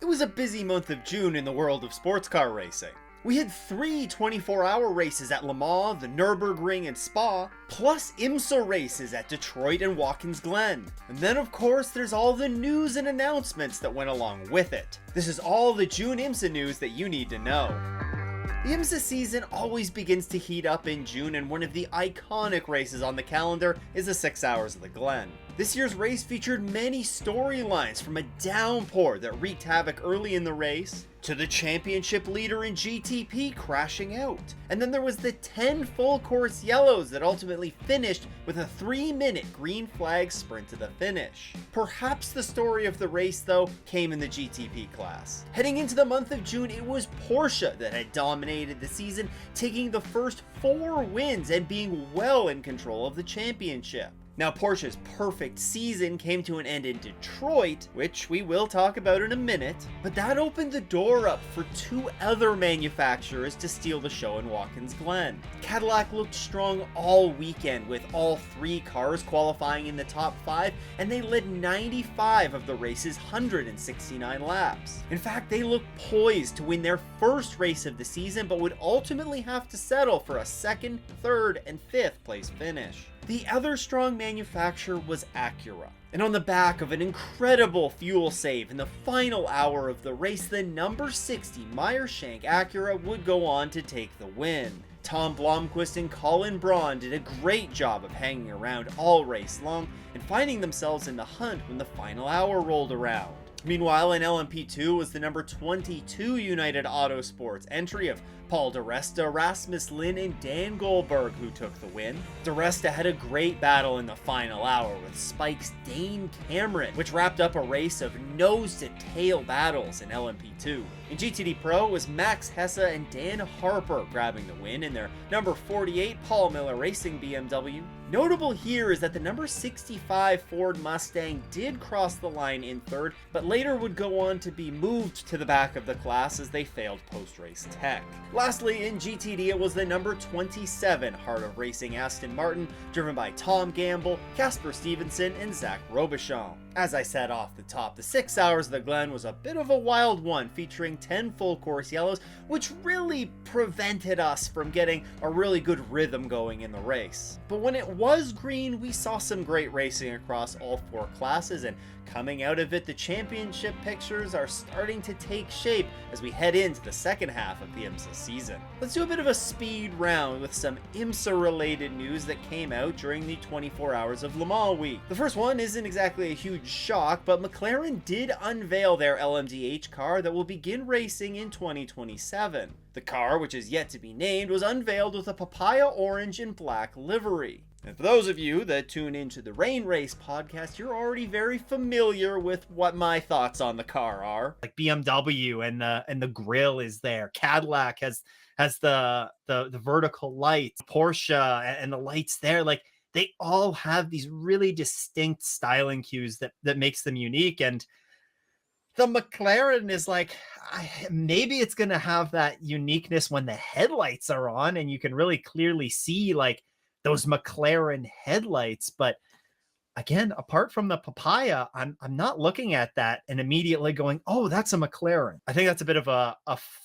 was a busy month of June in the world of sports car racing. We had 3 24-hour races at Le Mans, the Nürburgring and Spa, plus Imsa races at Detroit and Watkins Glen. And then of course there's all the news and announcements that went along with it. This is all the June Imsa news that you need to know. The Imsa season always begins to heat up in June, and one of the iconic races on the calendar is the 6 Hours of the Glen. This year's race featured many storylines, from a downpour that wreaked havoc early in the race, to the championship leader in GTP crashing out. And then there was the 10 full course yellows that ultimately finished with a 3-minute green flag sprint to the finish. Perhaps the story of the race though came in the GTP class. Heading into the month of June, it was Porsche that had dominated the season, taking the first 4 wins and being well in control of the championship. Now, Porsche's perfect season came to an end in Detroit, which we will talk about in a minute, but that opened the door up for 2 other manufacturers to steal the show in Watkins Glen. Cadillac looked strong all weekend, with all 3 cars qualifying in the top 5, and they led 95 of the race's 169 laps. In fact, they looked poised to win their first race of the season, but would ultimately have to settle for a 2nd, 3rd, and 5th place finish. The other strong manufacturer was Acura. And on the back of an incredible fuel save in the final hour of the race, the number 60 Meyer Shank Acura would go on to take the win. Tom Blomqvist and Colin Braun did a great job of hanging around all race long and finding themselves in the hunt when the final hour rolled around. Meanwhile, in LMP2 was the number 22 United Autosports entry of Paul di Resta, Rasmus Lin, and Dan Goldberg, who took the win. Di Resta had a great battle in the final hour with Spike's Dane Cameron, which wrapped up a race of nose-to-tail battles in LMP2. In GTD Pro, it was Max Hesse and Dan Harper grabbing the win in their number 48 Paul Miller Racing BMW. Notable here is that the number 65 Ford Mustang did cross the line in 3rd, but later would go on to be moved to the back of the class as they failed post-race tech. Lastly, in GTD, it was the number 27 Heart of Racing Aston Martin, driven by Tom Gamble, Casper Stevenson, and Zach Robichon. As I said off the top, the 6 Hours of the Glen was a bit of a wild one, featuring 10 full course yellows, which really prevented us from getting a really good rhythm going in the race. But when it was green, we saw some great racing across all 4 classes, and coming out of it, the championship pictures are starting to take shape as we head into the second half of the Imsa season. Let's do a bit of a speed round with some Imsa related news that came out during the 24 Hours of Le Mans week. The first one isn't exactly a huge shock, but McLaren did unveil their LMDh car that will begin racing in 2027. The car, which is yet to be named, was unveiled with a papaya orange and black livery. And for those of you that tune into the Rain Race podcast, you're already very familiar with what my thoughts on the car are. Like BMW and the grille is there. Cadillac has the vertical lights. Porsche and the lights there. Like, they all have these really distinct styling cues that makes them unique. And the McLaren is like, maybe it's going to have that uniqueness when the headlights are on and you can really clearly see like those McLaren headlights. But again, apart from the papaya, I'm not looking at that and immediately going, oh, that's a McLaren. I think that's a bit of a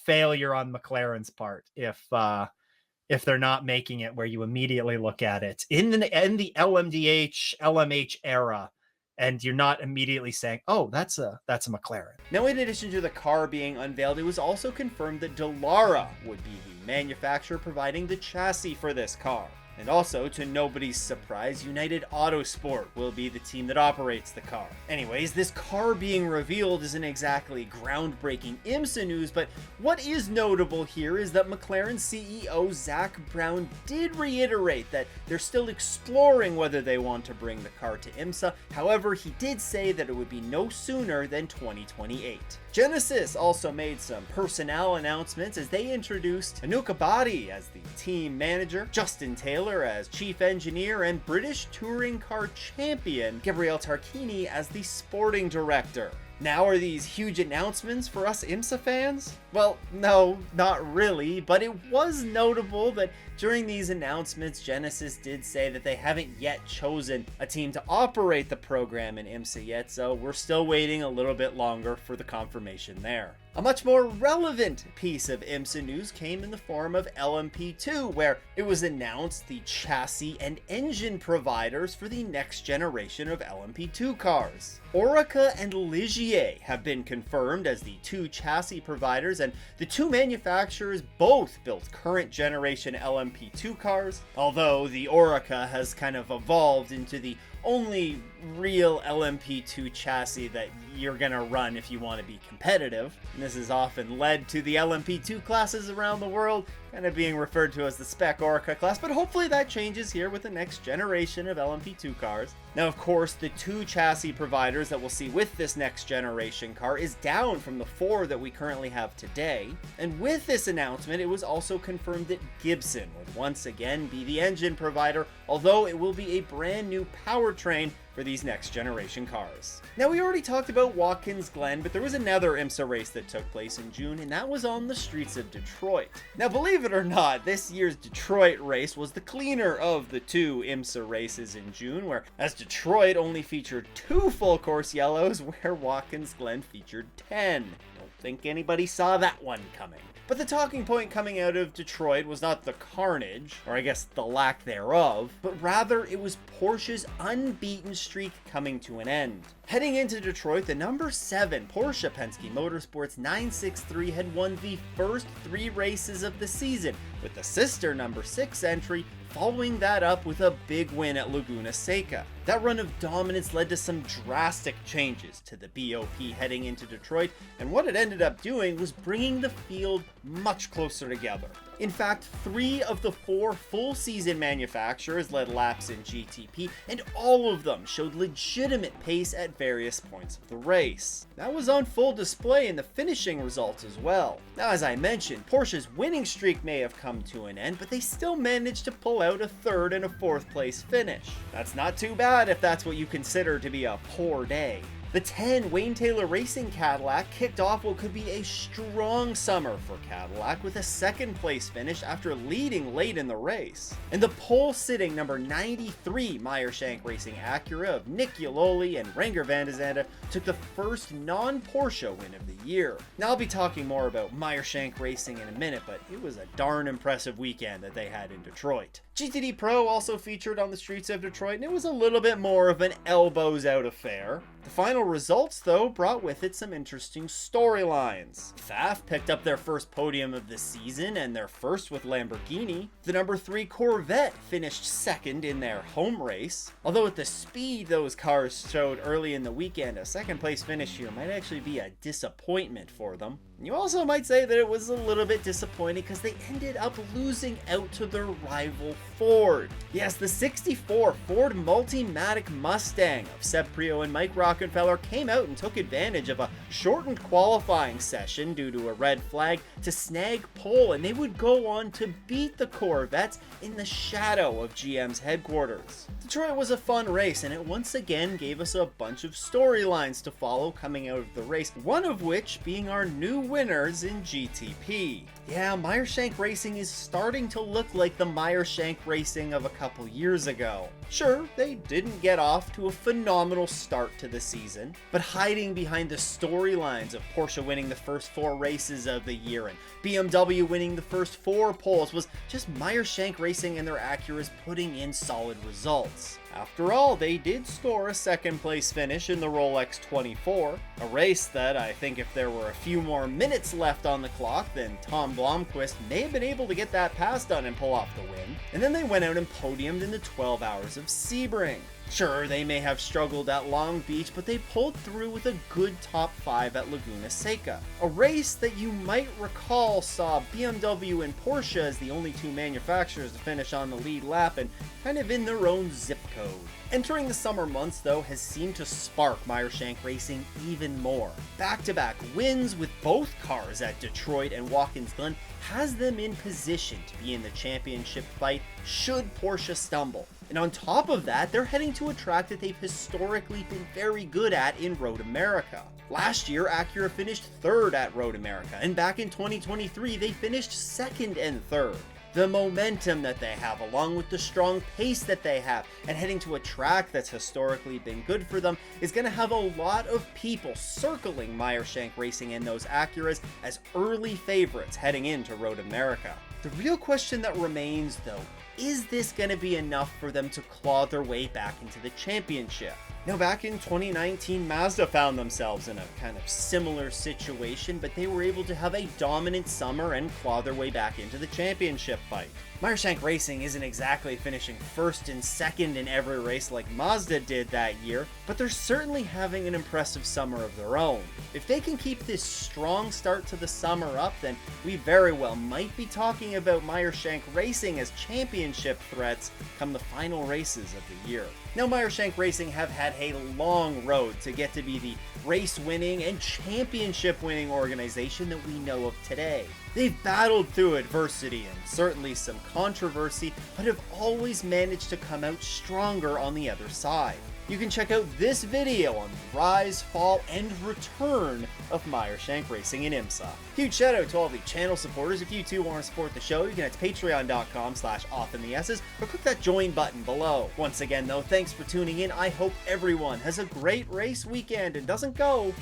failure on McLaren's part if they're not making it where you immediately look at it in the LMDh, LMH era, and you're not immediately saying, oh, that's a McLaren. Now, in addition to the car being unveiled, it was also confirmed that Dallara would be the manufacturer providing the chassis for this car. And also, to nobody's surprise, United Autosport will be the team that operates the car. Anyways, this car being revealed isn't exactly groundbreaking Imsa news, but what is notable here is that McLaren CEO Zach Brown did reiterate that they're still exploring whether they want to bring the car to Imsa. However, he did say that it would be no sooner than 2028. Genesis also made some personnel announcements as they introduced Anuka Bhatti as the team manager, Justin Taylor as chief engineer, and British touring car champion Gabriele Tarquini as the sporting director. Now, are these huge announcements for us Imsa fans? Well, no, not really, but it was notable that During these announcements, Genesis did say that they haven't yet chosen a team to operate the program in Imsa yet, so we're still waiting a little bit longer for the confirmation there. A much more relevant piece of Imsa news came in the form of LMP2, where it was announced the chassis and engine providers for the next generation of LMP2 cars. Orica and Ligier have been confirmed as the two chassis providers, and the two manufacturers both built current generation LMP2 cars, although the Orica has kind of evolved into the only real LMP2 chassis that you're gonna run if you want to be competitive. And this has often led to the LMP2 classes around the world kind of being referred to as the Spec Orica class, but hopefully that changes here with the next generation of LMP2 cars. Now, of course, the two chassis providers that we'll see with this next generation car is down from the four that we currently have today. And with this announcement, it was also confirmed that Gibson would once again be the engine provider, although it will be a brand new powertrain for these next generation cars. Now, we already talked about Watkins Glen, but there was another Imsa race that took place in June, and that was on the streets of Detroit. Now, believe it or not, this year's Detroit race was the cleaner of the two Imsa races in June, whereas Detroit only featured 2 full course yellows, where Watkins Glen featured 10. Don't think anybody saw that one coming. But the talking point coming out of Detroit was not the carnage, or I guess the lack thereof, but rather it was Porsche's unbeaten streak coming to an end. Heading into Detroit, the number 7 Porsche Penske Motorsports 963 had won the first 3 races of the season, with the sister number 6 entry following that up with a big win at Laguna Seca. That run of dominance led to some drastic changes to the BOP heading into Detroit, and what it ended up doing was bringing the field much closer together. In fact, 3 of the 4 full season manufacturers led laps in GTP, and all of them showed legitimate pace at various points of the race. That was on full display in the finishing results as well. Now, as I mentioned, Porsche's winning streak may have come to an end, but they still managed to pull out a 3rd and a 4th place finish. That's not too bad if that's what you consider to be a poor day. The 10 Wayne Taylor Racing Cadillac kicked off what could be a strong summer for Cadillac with a 2nd place finish after leading late in the race. And the pole-sitting number 93 Meyer Shank Racing Acura of Nick Yololi and Renger van de Zande took the first non-Porsche win of the year. Now, I'll be talking more about Meyer Shank Racing in a minute, but it was a darn impressive weekend that they had in Detroit. GTD Pro also featured on the streets of Detroit, and it was a little bit more of an elbows-out affair. The final results, though, brought with it some interesting storylines. Pfaff picked up their first podium of the season and their first with Lamborghini. The number 3 Corvette finished 2nd in their home race. Although at the speed those cars showed early in the weekend, a 2nd place finish here might actually be a disappointment for them. You also might say that it was a little bit disappointing because they ended up losing out to their rival Ford. Yes, the 64 Ford Multimatic Mustang of Seb Prio and Mike Rockefeller came out and took advantage of a shortened qualifying session due to a red flag to snag pole, and they would go on to beat the Corvettes in the shadow of GM's headquarters. Detroit was a fun race, and it once again gave us a bunch of storylines to follow coming out of the race, one of which being our new winners in GTP. Yeah, Meyer Shank Racing is starting to look like the Meyer Shank Racing of a couple years ago. Sure, they didn't get off to a phenomenal start to the season, but hiding behind the storylines of Porsche winning the first 4 races of the year and BMW winning the first 4 poles was just Meyer Shank Racing and their Acuras putting in solid results. After all, they did score a 2nd place finish in the Rolex 24, a race that I think if there were a few more minutes left on the clock, then Tom Blomqvist may have been able to get that pass done and pull off the win. And then they went out and podiumed in the 12 Hours of Sebring. Sure, they may have struggled at Long Beach, but they pulled through with a good top 5 at Laguna Seca. A race that you might recall saw BMW and Porsche as the only 2 manufacturers to finish on the lead lap and kind of in their own zip code. Entering the summer months, though, has seemed to spark Meyer Shank Racing even more. Back-to-back wins with both cars at Detroit and Watkins Glen has them in position to be in the championship fight should Porsche stumble. And on top of that, they're heading to a track that they've historically been very good at in Road America. Last year, Acura finished 3rd at Road America, and back in 2023, they finished 2nd and 3rd. The momentum that they have, along with the strong pace that they have, and heading to a track that's historically been good for them, is going to have a lot of people circling Meyer Shank Racing and those Acuras as early favorites heading into Road America. The real question that remains, though, is this going to be enough for them to claw their way back into the championship? Now, back in 2019, Mazda found themselves in a kind of similar situation, but they were able to have a dominant summer and claw their way back into the championship fight. Meyer Shank Racing isn't exactly finishing first and second in every race like Mazda did that year, but they're certainly having an impressive summer of their own. If they can keep this strong start to the summer up, then we very well might be talking about Meyer Shank Racing as championship threats come the final races of the year. Now, Meyer Shank Racing have had a long road to get to be the race-winning and championship-winning organization that we know of today. They've battled through adversity and certainly some controversy, but have always managed to come out stronger on the other side. You can check out this video on the rise, fall, and return of Meyer Shank Racing in Imsa. Huge shout out to all the channel supporters. If you too want to support the show, you can head to patreon.com/offinthes or click that join button below. Once again though, thanks for tuning in. I hope everyone has a great race weekend and doesn't go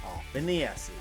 off in the S's.